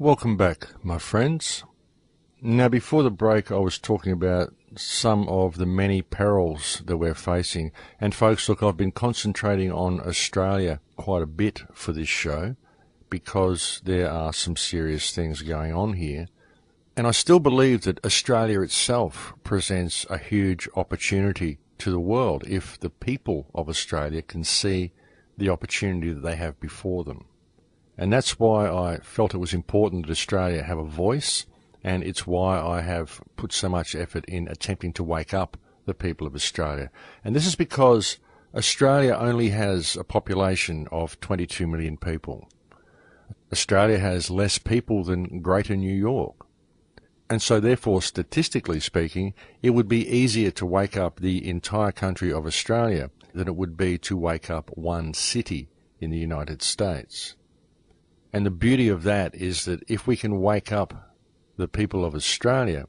Welcome back, my friends. Now, before the break, I was talking about some of the many perils that we're facing. And folks, look, I've been concentrating on Australia quite a bit for this show because there are some serious things going on here. And I still believe that Australia itself presents a huge opportunity to the world if the people of Australia can see the opportunity that they have before them. And that's why I felt it was important that Australia have a voice, and it's why I have put so much effort in attempting to wake up the people of Australia. And this is because Australia only has a population of 22 million people. Australia has less people than Greater New York. And so therefore, statistically speaking, it would be easier to wake up the entire country of Australia than it would be to wake up one city in the United States. And the beauty of that is that if we can wake up the people of Australia,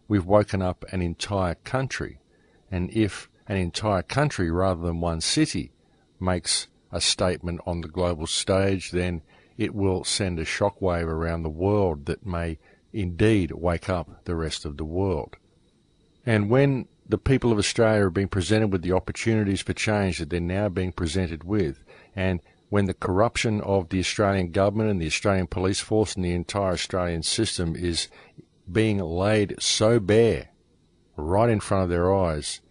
we've woken up an entire country. And if an entire country, rather than one city, makes a statement on the global stage, then it will send a shockwave around the world that may indeed wake up the rest of the world. And when the people of Australia are being presented with the opportunities for change that they're now being presented with, and when the corruption of the Australian government and the Australian police force and the entire Australian system is being laid so bare right in front of their eyes,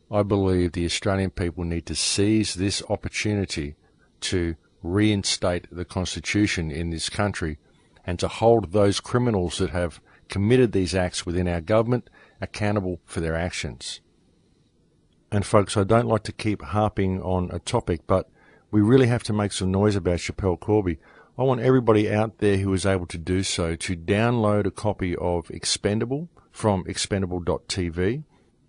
I believe the Australian people need to seize this opportunity to reinstate the Constitution in this country and to hold those criminals that have committed these acts within our government accountable for their actions. And folks, I don't like to keep harping on a topic, but we really have to make some noise about Schapelle Corby. I want everybody out there who is able to do so to download a copy of Expendable from expendable.tv,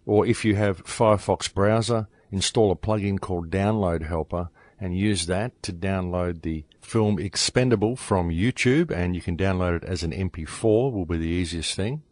or if you have Firefox browser, install a plugin called Download Helper and use that to download the film Expendable from YouTube, and you can download it as an MP4, will be the easiest thing.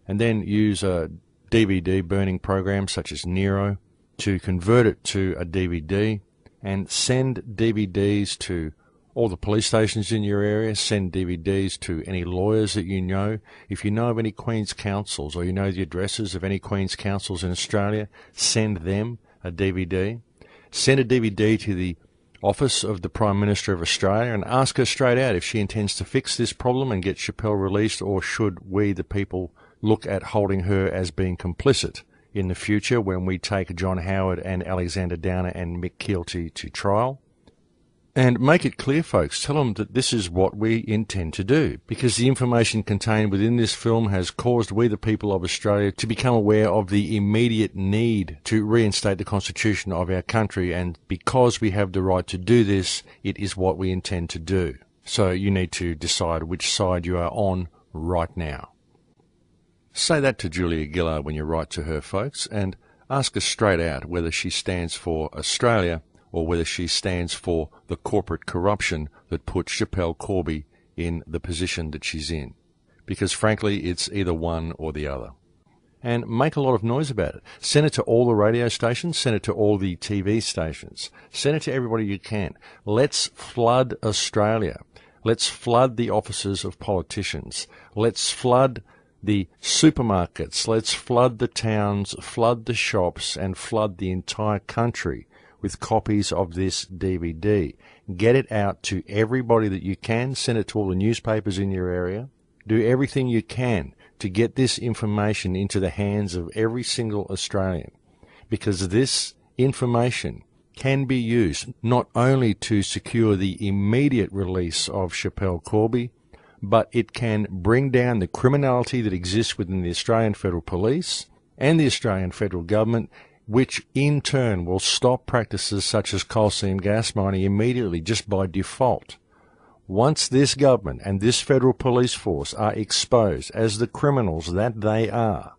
And then use a DVD burning program such as Nero to convert it to a DVD, and send DVDs to all the police stations in your area, send DVDs to any lawyers that you know. If you know of any Queen's Counsels or you know the addresses of any Queen's Counsels in Australia, send them a DVD. Send a DVD to the office of the Prime Minister of Australia and ask her straight out if she intends to fix this problem and get Schapelle released, or should we, the people, look at holding her as being complicit in the future when we take John Howard and Alexander Downer and Mick Keelty to trial. And make it clear, folks, tell them that this is what we intend to do, because the information contained within this film has caused we, the people of Australia, to become aware of the immediate need to reinstate the Constitution of our country, and because we have the right to do this, it is what we intend to do. So you need to decide which side you are on right now. Say that to Julia Gillard when you write to her, folks, and ask her straight out whether she stands for Australia or whether she stands for the corporate corruption that put Schapelle Corby in the position that she's in. Because frankly, it's either one or the other. And make a lot of noise about it. Send it to all the radio stations, send it to all the TV stations, send it to everybody you can. Let's flood Australia. Let's flood the offices of politicians. Let's flood the supermarkets, let's flood the towns, flood the shops, and flood the entire country with copies of this DVD. Get it out to everybody that you can. Send it to all the newspapers in your area. Do everything you can to get this information into the hands of every single Australian, because this information can be used not only to secure the immediate release of Schapelle Corby, but it can bring down the criminality that exists within the Australian Federal Police and the Australian Federal Government, which in turn will stop practices such as coal seam gas mining immediately, just by default. Once this government and this federal police force are exposed as the criminals that they are,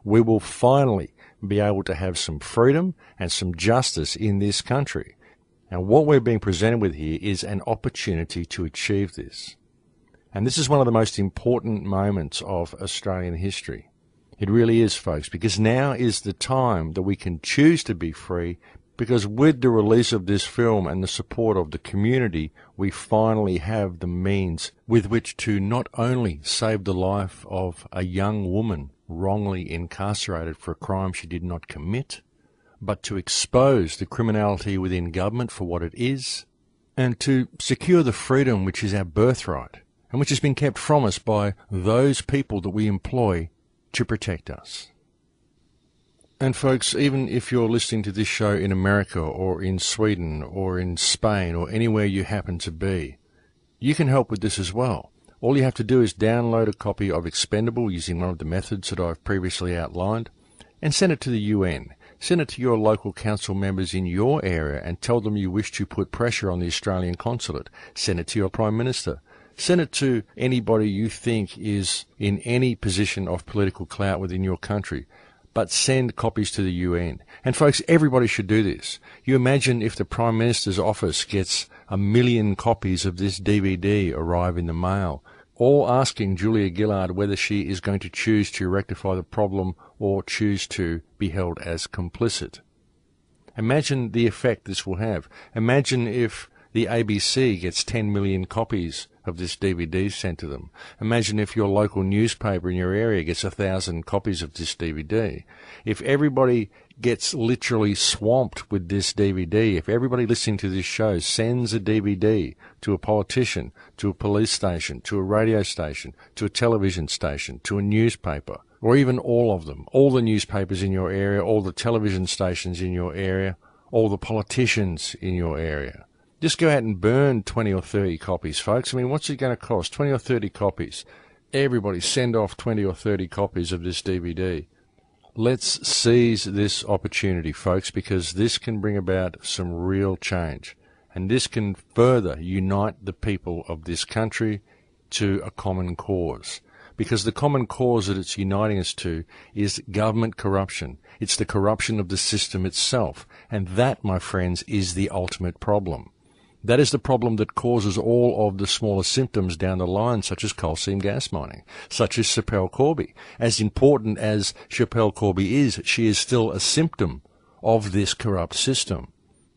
we will finally be able to have some freedom and some justice in this country. And what we're being presented with here is an opportunity to achieve this. And this is one of the most important moments of Australian history. It really is, folks, because now is the time that we can choose to be free, Because with the release of this film and the support of the community, we finally have the means with which to not only save the life of a young woman wrongly incarcerated for a crime she did not commit, but to expose the criminality within government for what it is, and to secure the freedom which is our birthright, and which has been kept from us by those people that we employ to protect us. And folks, even if you're listening to this show in America or in Sweden or in Spain or anywhere you happen to be, you can help with this as well. All you have to do is download a copy of Expendable using one of the methods that I've previously outlined and send it to the UN. Send it to your local council members in your area and tell them you wish to put pressure on the Australian consulate. Send it to your Prime Minister. Send it to anybody you think is in any position of political clout within your country. But send copies to the UN. And folks, everybody should do this. You imagine if the Prime Minister's office gets 1 million copies of this DVD arrive in the mail, all asking Julia Gillard whether she is going to choose to rectify the problem or choose to be held as complicit. Imagine the effect this will have. Imagine if the ABC gets 10 million copies of this DVD sent to them. Imagine if your local newspaper in your area gets 1,000 copies of this DVD. If everybody gets literally swamped with this DVD, if everybody listening to this show sends a DVD to a politician, to a police station, to a radio station, to a television station, to a newspaper, or even all of them, all the newspapers in your area, all the television stations in your area, all the politicians in your area, just go out and burn 20 or 30 copies, folks. I mean, what's it going to cost? 20 or 30 copies. Everybody send off 20 or 30 copies of this DVD. Let's seize this opportunity, folks, because this can bring about some real change. And this can further unite the people of this country to a common cause. Because the common cause that it's uniting us to is government corruption. It's the corruption of the system itself. And that, my friends, is the ultimate problem. That is the problem that causes all of the smaller symptoms down the line, such as coal seam gas mining, such as Schapelle Corby. As important as Schapelle Corby is, she is still a symptom of this corrupt system.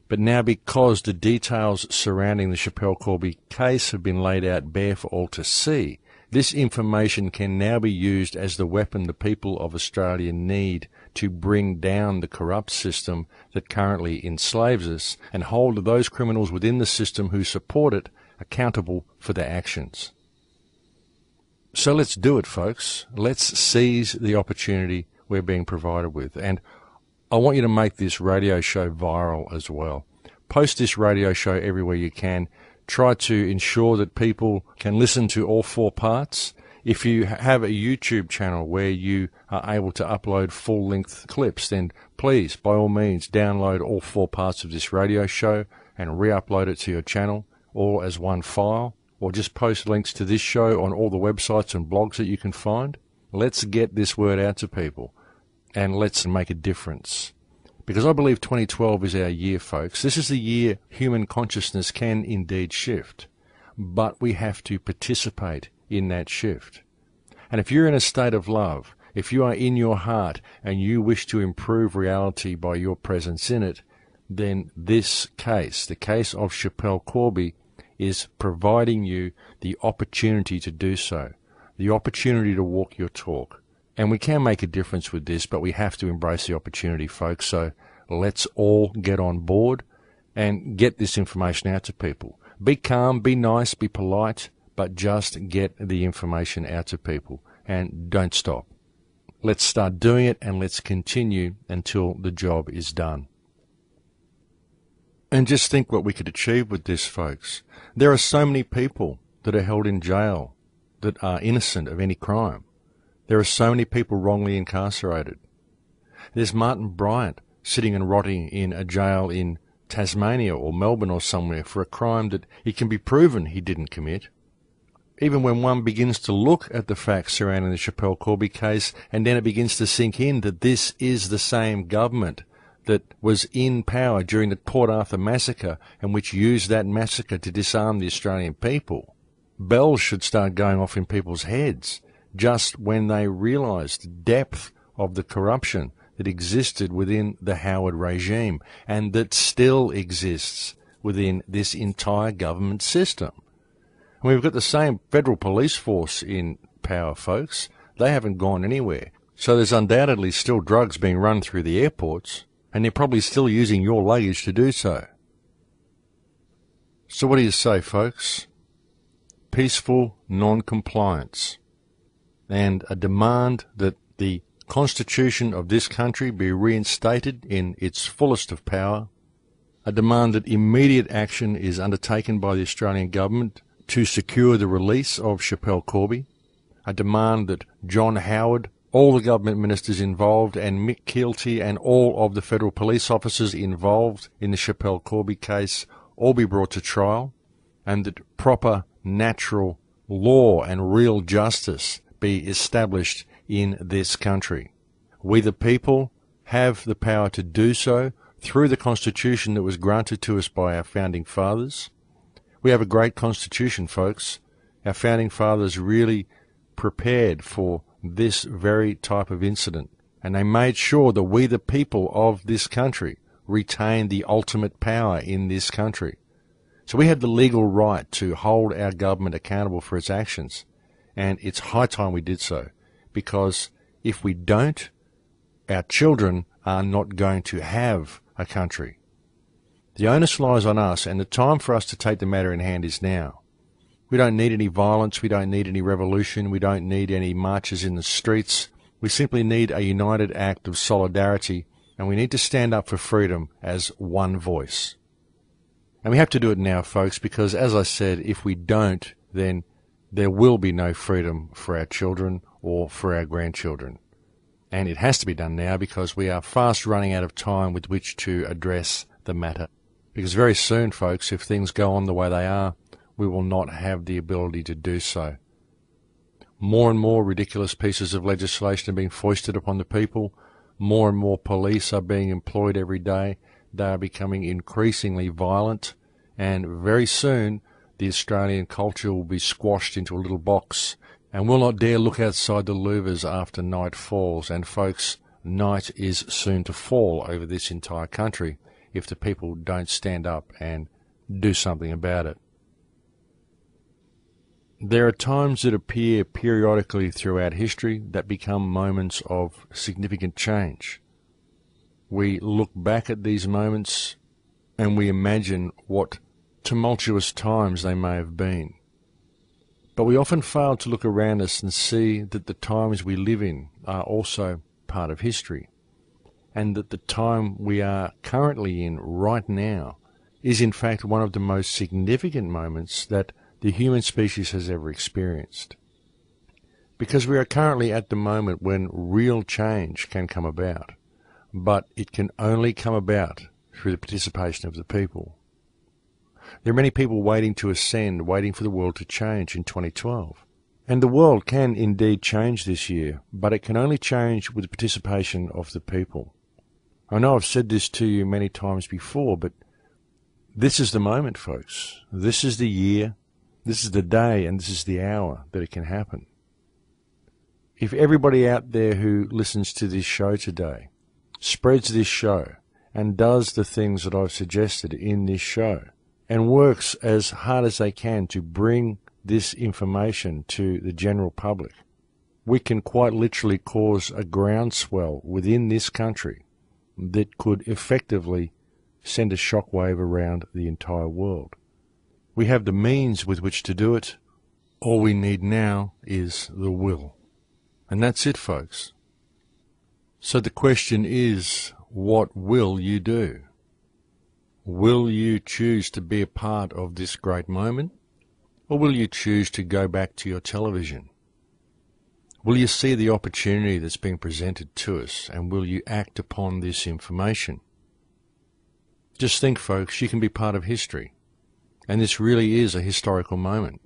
But now, because the details surrounding the Schapelle Corby case have been laid out bare for all to see, this information can now be used as the weapon the people of Australia need to bring down the corrupt system that currently enslaves us and hold those criminals within the system who support it accountable for their actions. So let's do it, folks. Let's seize the opportunity we're being provided with. And I want you to make this radio show viral as well. Post this radio show everywhere you can. Try to ensure that people can listen to all 4 parts. If you have a YouTube channel where you are able to upload full-length clips, then please, by all means, download all 4 parts of this radio show and re-upload it to your channel, all as one file, or just post links to this show on all the websites and blogs that you can find. Let's get this word out to people, and let's make a difference. Because I believe 2012 is our year, folks. This is the year human consciousness can indeed shift. But we have to participate in that shift. And if you're in a state of love, if you are in your heart and you wish to improve reality by your presence in it, then this case, the case of Schapelle Corby, is providing you the opportunity to do so, the opportunity to walk your talk. And we can make a difference with this, but we have to embrace the opportunity, folks. So let's all get on board and get this information out to people. Be calm, be nice, be polite, but just get the information out to people and don't stop. Let's start doing it and let's continue until the job is done. And just think what we could achieve with this, folks. There are so many people that are held in jail that are innocent of any crime. There are so many people wrongly incarcerated. There's Martin Bryant sitting and rotting in a jail in Tasmania or Melbourne or somewhere for a crime that it can be proven he didn't commit. Even when one begins to look at the facts surrounding the Schapelle Corby case, and then it begins to sink in that this is the same government that was in power during the Port Arthur massacre and which used that massacre to disarm the Australian people, bells should start going off in people's heads just when they realise the depth of the corruption that existed within the Howard regime and that still exists within this entire government system. And we've got the same federal police force in power, folks. They haven't gone anywhere. So there's undoubtedly still drugs being run through the airports, and they're probably still using your luggage to do so. So what do you say, folks? Peaceful non-compliance and a demand that the Constitution of this country be reinstated in its fullest of power, a demand that immediate action is undertaken by the Australian government to secure the release of Schapelle Corby, a demand that John Howard, all the government ministers involved, and Mick Keelty and all of the federal police officers involved in the Schapelle Corby case all be brought to trial, and that proper natural law and real justice be established in this country. We the people have the power to do so through the Constitution that was granted to us by our founding fathers. We have a great Constitution, folks. Our founding fathers really prepared for this very type of incident, and they made sure that we the people of this country retain the ultimate power in this country. So we have the legal right to hold our government accountable for its actions, and it's high time we did so, because if we don't, our children are not going to have a country. The onus lies on us, and the time for us to take the matter in hand is now. We don't need any violence, we don't need any revolution, we don't need any marches in the streets. We simply need a united act of solidarity, and we need to stand up for freedom as one voice. And we have to do it now, folks, because as I said, if we don't, then there will be no freedom for our children or for our grandchildren. And it has to be done now because we are fast running out of time with which to address the matter. Because very soon, folks, if things go on the way they are, we will not have the ability to do so. More and more ridiculous pieces of legislation are being foisted upon the people. More and more police are being employed every day. They are becoming increasingly violent, and very soon the Australian culture will be squashed into a little box and will not dare look outside the louvers after night falls. And folks, night is soon to fall over this entire country if the people don't stand up and do something about it. There are times that appear periodically throughout history that become moments of significant change. We look back at these moments and we imagine what tumultuous times they may have been. But we often fail to look around us and see that the times we live in are also part of history, and that the time we are currently in right now is in fact one of the most significant moments that the human species has ever experienced. Because we are currently at the moment when real change can come about, but it can only come about through the participation of the people. There are many people waiting to ascend, waiting for the world to change in 2012. And the world can indeed change this year, but it can only change with the participation of the people. I know I've said this to you many times before, but this is the moment, folks. This is the year, this is the day, and this is the hour that it can happen. If everybody out there who listens to this show today spreads this show and does the things that I've suggested in this show and works as hard as they can to bring this information to the general public, we can quite literally cause a groundswell within this country that could effectively send a shockwave around the entire world. We have the means with which to do it. All we need now is the will. And that's it, folks. So the question is, what will you do? Will you choose to be a part of this great moment? Or will you choose to go back to your television? Will you see the opportunity that's being presented to us, and will you act upon this information? Just think, folks, you can be part of history. And this really is a historical moment,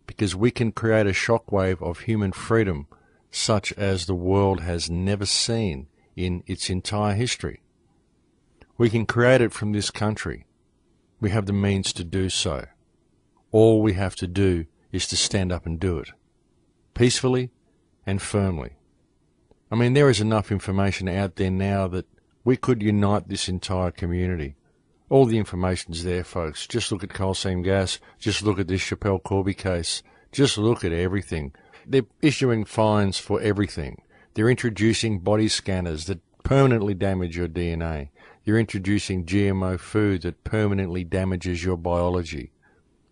because we can create a shockwave of human freedom such as the world has never seen in its entire history. We can create it from this country. We have the means to do so. All we have to do is to stand up and do it, peacefully and firmly. I mean, there is enough information out there now that we could unite this entire community. All the information's there, folks. Just look at coal seam gas. Just look at this Schapelle Corby case. Just look at everything. They're issuing fines for everything. They're introducing body scanners that permanently damage your DNA. You're introducing GMO food that permanently damages your biology.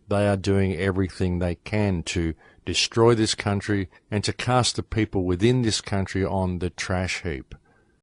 They are doing everything they can to destroy this country and to cast the people within this country on the trash heap.